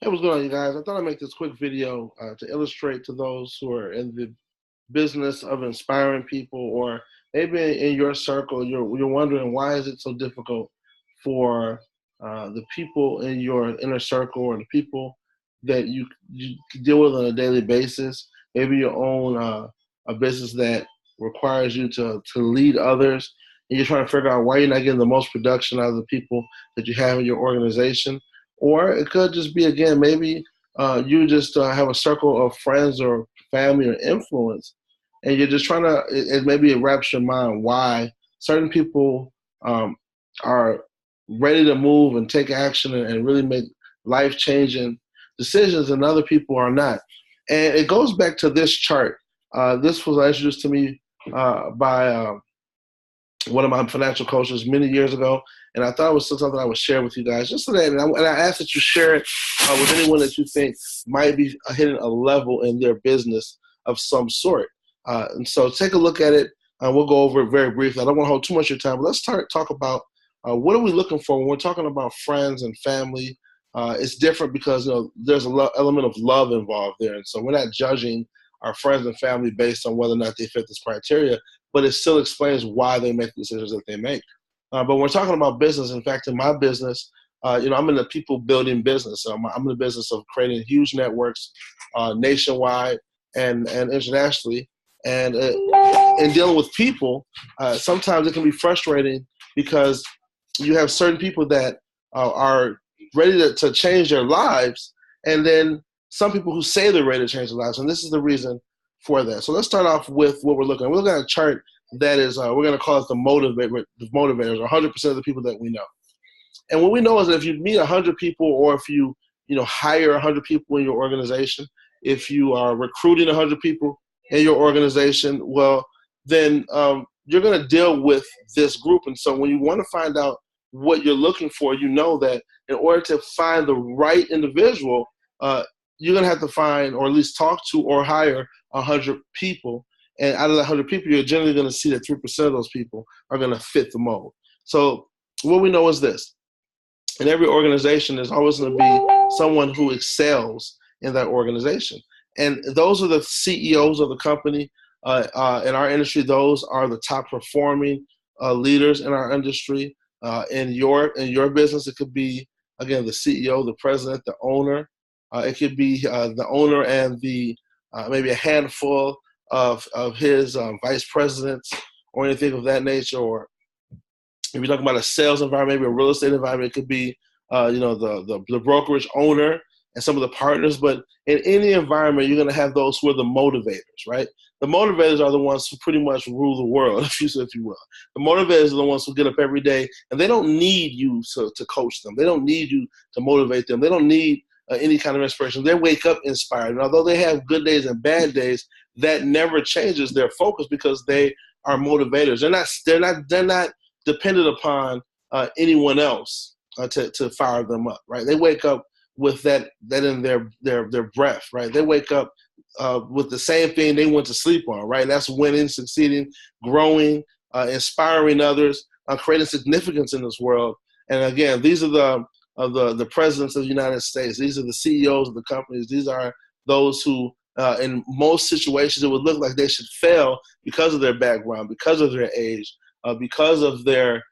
Hey, what's going on, you guys? I thought I'd make this quick video to illustrate to those who are in the business of inspiring people, or maybe in your circle, you're wondering why is it so difficult for the people in your inner circle or the people that you deal with on a daily basis. Maybe you own a business that requires you to lead others, and you're trying to figure out why you're not getting the most production out of the people that you have in your organization. Or it could just be, again, maybe you just have a circle of friends or family or influence, and you're just trying to, maybe it wraps your mind why certain people are ready to move and take action and really make life changing decisions, and other people are not. And it goes back to this chart. This was introduced to me by one of my financial coaches many years ago, and I thought it was something I would share with you guys just today. And I ask that you share it with anyone that you think might be hitting a level in their business of some sort. And so take a look at it, and we'll go over it very briefly. I don't want to hold too much of your time, but let's talk about what are we looking for when we're talking about friends and family. It's different because there's an element of love involved there, and so we're not judging our friends and family based on whether or not they fit this criteria, but it still explains why they make the decisions that they make. But when we're talking about business, in fact, in my business, I'm in the people building business. I'm in the business of creating huge networks nationwide and internationally. And in dealing with people, sometimes it can be frustrating because you have certain people that are ready to change their lives, and then some people who say they're ready to change their lives. And this is the reason for that. So let's start off with what we're looking at. We're looking at a chart that is, we're going to call it the motivators, or 100% of the people that we know. And what we know is that if you meet 100 people, or if you hire 100 people in your organization, if you are recruiting 100 people in your organization, well, then you're going to deal with this group. And so when you want to find out what you're looking for, you know that in order to find the right individual, you're going to have to find, or at least talk to, or hire 100 people. And out of the 100 people, you're generally going to see that 3% of those people are going to fit the mold. So what we know is this. In every organization, there's always going to be someone who excels in that organization. And those are the CEOs of the company. In our industry, those are the top performing leaders in our industry. In your business, it could be, again, the CEO, the president, the owner. It could be the owner and the maybe a handful of his vice presidents, or anything of that nature. Or if you're talking about a sales environment, maybe a real estate environment, it could be the brokerage owner and some of the partners. But in any environment, you're going to have those who are the motivators, right? The motivators are the ones who pretty much rule the world, if you will. The motivators are the ones who get up every day, and they don't need you to coach them. They don't need you to motivate them. They don't need any kind of inspiration. They wake up inspired. And although they have good days and bad days, that never changes their focus, because they are motivators. They're not dependent upon anyone else to fire them up, right? They wake up with that in their breath, right? They wake up with the same thing they went to sleep on, right? And that's winning, succeeding, growing, inspiring others, creating significance in this world. And again, these are the presidents of the United States. These are the CEOs of the companies. These are those who, in most situations, it would look like they should fail because of their background, because of their age, because of their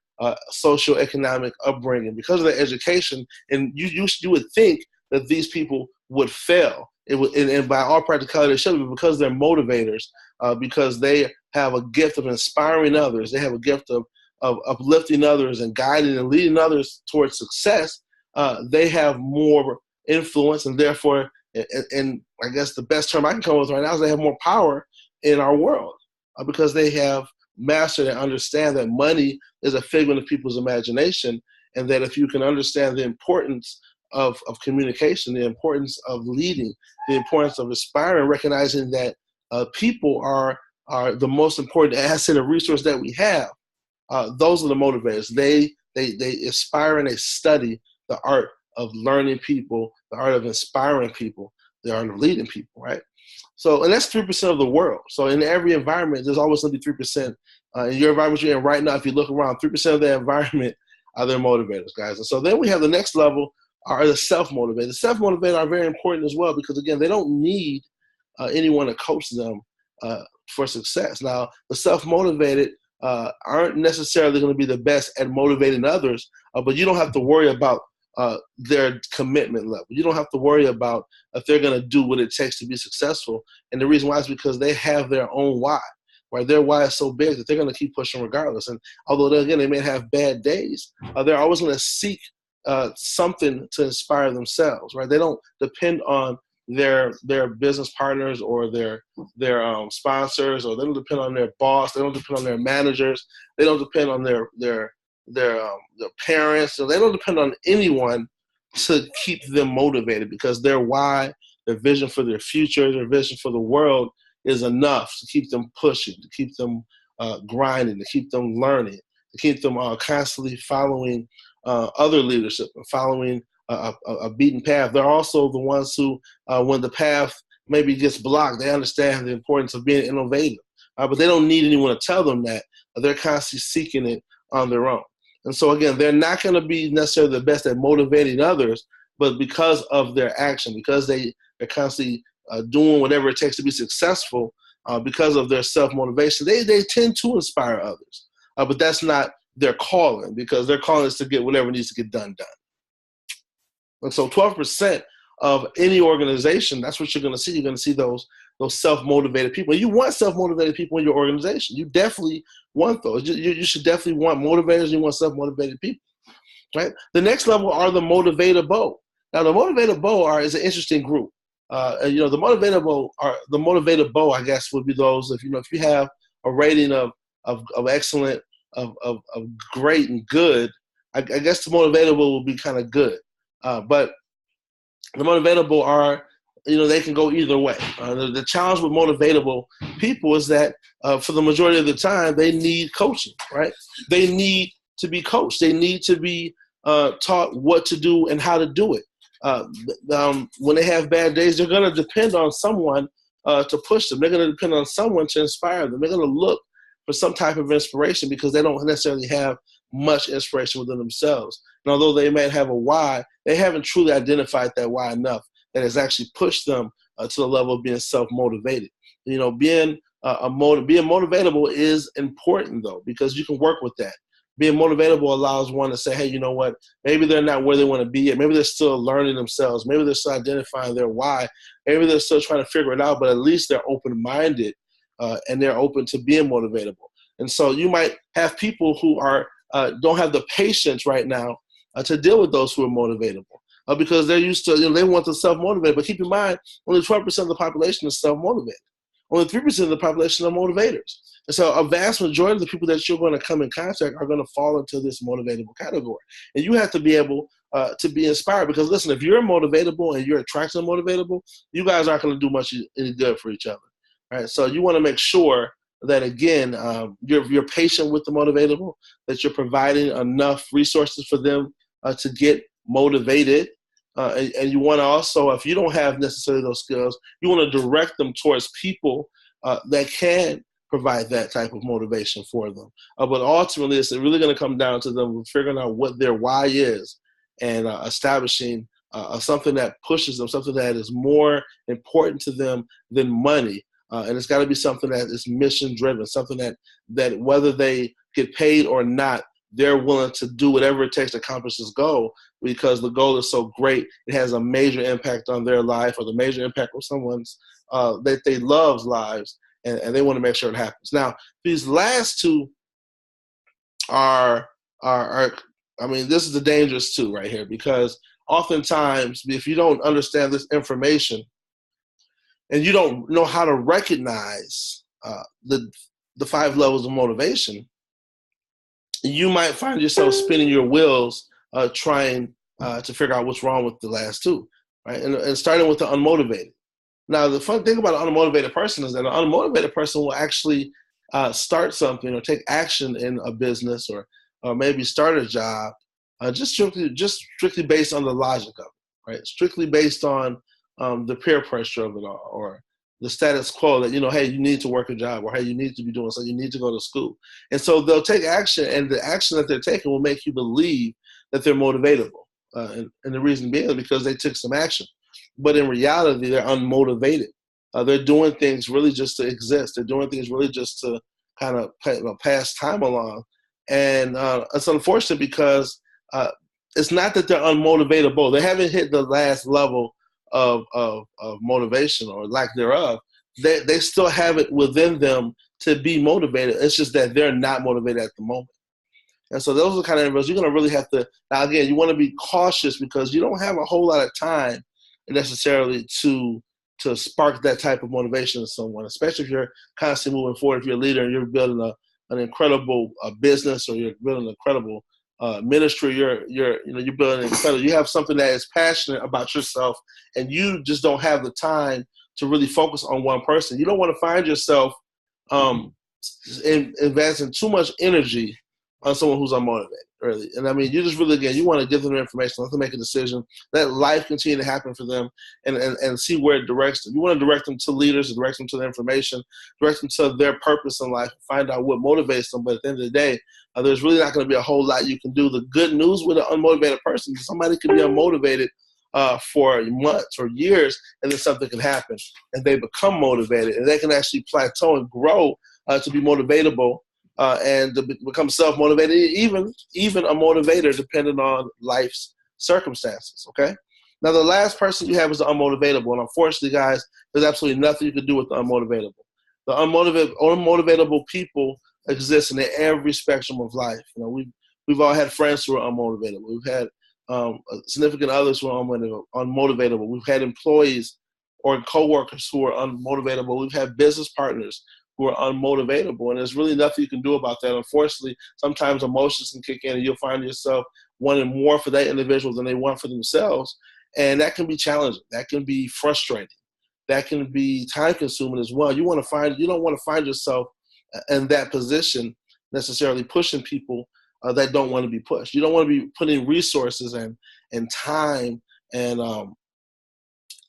socioeconomic upbringing, because of their education. And you would think that these people would fail. And by all practicality, they should be, because they're motivators, because they have a gift of inspiring others. They have a gift of uplifting others and guiding and leading others towards success. They have more influence, and therefore, and I guess the best term I can come up with right now is they have more power in our world, because they have mastered and understand that money is a figment of people's imagination, and that if you can understand the importance of communication, the importance of leading, the importance of inspiring, recognizing that people are the most important asset and resource that we have. Those are the motivators. They inspire, and they study the art of learning people, the art of inspiring people, the art of leading people, right? So, and that's 3% of the world. So in every environment, there's always going to be 3%. In your environment you're in right now, if you look around, 3% of the environment are their motivators, guys. And so then we have the next level, are the self-motivated. The self-motivated are very important as well because, again, they don't need anyone to coach them for success. Now, the self-motivated aren't necessarily going to be the best at motivating others, but you don't have to worry about their commitment level. You don't have to worry about if they're going to do what it takes to be successful. And the reason why is because they have their own why, right? Their why is so big that they're going to keep pushing regardless. And although, again, they may have bad days, they're always going to seek something to inspire themselves, right? They don't depend on their business partners or their sponsors, or they don't depend on their boss. They don't depend on their managers. They don't depend on their parents. So they don't depend on anyone to keep them motivated, because their why, their vision for their future, their vision for the world is enough to keep them pushing, to keep them grinding, to keep them learning, to keep them constantly following other leadership and following a beaten path. They're also the ones who, when the path maybe gets blocked, they understand the importance of being innovative. But they don't need anyone to tell them that. They're constantly seeking it on their own. And so, again, they're not going to be necessarily the best at motivating others, but because of their action, because they're constantly doing whatever it takes to be successful, because of their self-motivation, they tend to inspire others. But that's not their calling, because their calling is to get whatever needs to get done. And so 12% of any organization, that's what you're going to see. You're going to see those self-motivated people. You want self-motivated people in your organization. You definitely want those. You should definitely want motivators. You want self-motivated people, right? The next level are the motivatable. Now, the motivatable is an interesting group. And, the motivatable, I guess, would be those if you have a rating of excellent, of great and good, I guess the motivatable will be kind of good. But the motivatable are, they can go either way. The challenge with motivatable people is that for the majority of the time, they need coaching, right? They need to be coached. They need to be taught what to do and how to do it. When they have bad days, they're going to depend on someone to push them. They're going to depend on someone to inspire them. They're going to look for some type of inspiration because they don't necessarily have much inspiration within themselves. And although they might have a why, they haven't truly identified that why enough that has actually pushed them to the level of being self-motivated. Being motivatable is important, though, because you can work with that. Being motivatable allows one to say, hey, you know what? Maybe they're not where they want to be yet. Maybe they're still learning themselves. Maybe they're still identifying their why. Maybe they're still trying to figure it out, but at least they're open-minded and they're open to being motivatable. And so you might have people who don't have the patience right now to deal with those who are motivatable because they're used to, they want to self-motivate. But keep in mind, only 12% of the population is self-motivated. Only 3% of the population are motivators. And so a vast majority of the people that you're going to come in contact are going to fall into this motivatable category. And you have to be able to be inspired because, listen, if you're motivatable and you're attracted to motivatable, you guys aren't going to do much any good for each other. All right? So you want to make sure that, again, you're patient with the motivatable, that you're providing enough resources for them to get motivated. And you want to also, if you don't have necessarily those skills, you want to direct them towards people that can provide that type of motivation for them. But ultimately, it's really going to come down to them figuring out what their why is and establishing something that pushes them, something that is more important to them than money. And it's got to be something that is mission-driven, something that whether they get paid or not, they're willing to do whatever it takes to accomplish this goal because the goal is so great. It has a major impact on their life or the major impact on someone's that they love's lives, and they want to make sure it happens. Now, these last two are this is the dangerous two right here because oftentimes if you don't understand this information and you don't know how to recognize the 5 levels of motivation, you might find yourself spinning your wheels trying to figure out what's wrong with the last two, right? And starting with the unmotivated. Now, the fun thing about an unmotivated person is that an unmotivated person will actually start something or take action in a business or maybe start a job just strictly based on the logic of it, right? Strictly based on the peer pressure of it all or the status quo that, hey, you need to work a job or, hey, you need to be doing something, you need to go to school. And so they'll take action, and the action that they're taking will make you believe that they're motivatable, And the reason being is because they took some action. But in reality, they're unmotivated. They're doing things really just to exist. They're doing things really just to kind of pass time along. And it's unfortunate because it's not that they're unmotivatable. They haven't hit the last level of motivation or lack thereof. They still have it within them to be motivated. It's just that they're not motivated at the moment. And so those are the kind of individuals you're going to really have to, now again, you want to be cautious because you don't have a whole lot of time necessarily to spark that type of motivation in someone, especially if you're constantly moving forward, if you're a leader and you're building an incredible business, or you're building an incredible ministry, you're building incredible, you have something that is passionate about yourself, and you just don't have the time to really focus on one person. You don't want to find yourself investing too much energy on someone who's unmotivated, really. And I mean, you just really, again, you want to give them information, let them make a decision, let life continue to happen for them, and see where it directs them. You want to direct them to leaders, direct them to the information, direct them to their purpose in life, find out what motivates them. But at the end of the day, there's really not going to be a whole lot you can do. The good news with an unmotivated person is somebody can be unmotivated for months or years, and then something can happen, and they become motivated, and they can actually plateau and grow to be motivatable. And to become self-motivated, even a motivator, depending on life's circumstances, okay? Now, the last person you have is the unmotivatable. And unfortunately, guys, there's absolutely nothing you can do with the unmotivatable. The unmotivatable people exist in every spectrum of life. You know, we've all had friends who are unmotivated. We've had significant others who are unmotivatable. We've had employees or coworkers who are unmotivatable. We've had business partners who are unmotivatable, and there's really nothing you can do about that. Unfortunately, sometimes emotions can kick in, and you'll find yourself wanting more for that individual than they want for themselves, and that can be challenging. That can be frustrating. That can be time-consuming as well. You don't want to find yourself in that position necessarily pushing people that don't want to be pushed. You don't want to be putting resources and time and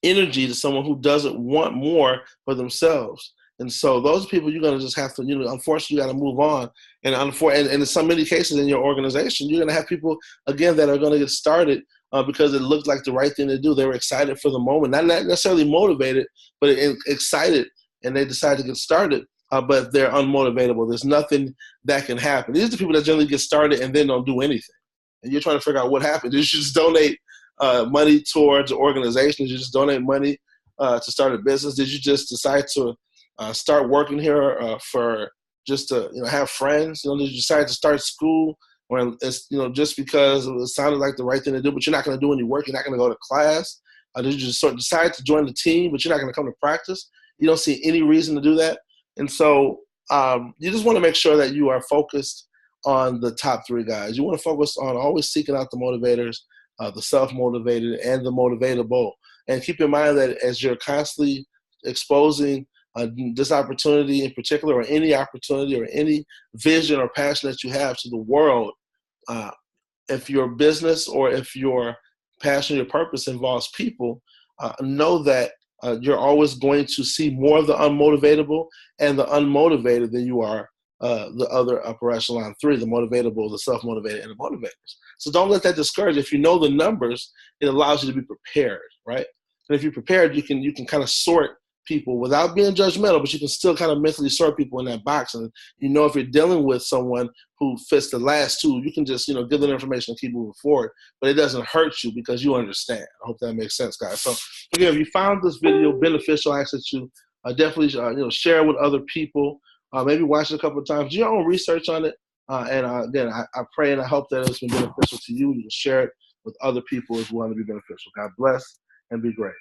energy to someone who doesn't want more for themselves. And so those people, you're going to just have to, unfortunately, you got to move on. And in so many cases in your organization, you're going to have people, again, that are going to get started because it looked like the right thing to do. They were excited for the moment, not necessarily motivated, but excited, and they decide to get started, but they're unmotivatable. There's nothing that can happen. These are the people that generally get started and then don't do anything. And you're trying to figure out what happened. Did you just donate money towards organizations? Did you just donate money to start a business? Did you just decide to start working here for just to have friends? Did you decide to start school, or it's just because it sounded like the right thing to do, but you're not going to do any work, you're not going to go to class? Did you just decide to join the team, but you're not going to come to practice? You don't see any reason to do that. And so you just want to make sure that you are focused on the top three guys. You want to focus on always seeking out the motivators, the self-motivated, and the motivatable. And keep in mind that as you're constantly exposing this opportunity in particular, or any opportunity or any vision or passion that you have to the world, if your business or if your passion, your purpose involves people, know that you're always going to see more of the unmotivatable and the unmotivated than you are the other upper echelon three, the motivatable, the self-motivated, and the motivators. So don't let that discourage you. If you know the numbers, it allows you to be prepared, right? And if you're prepared, you can kind of sort people without being judgmental, but you can still kind of mentally sort people in that box. And if you're dealing with someone who fits the last two, you can just give them information and keep moving forward. But it doesn't hurt you because you understand. I hope that makes sense, guys. So again, if you found this video beneficial, I ask that you definitely share it with other people. Maybe watch it a couple of times. Do your own research on it. And again, I pray and I hope that it's been beneficial to you. You can share it with other people as well to be beneficial. God bless and be great.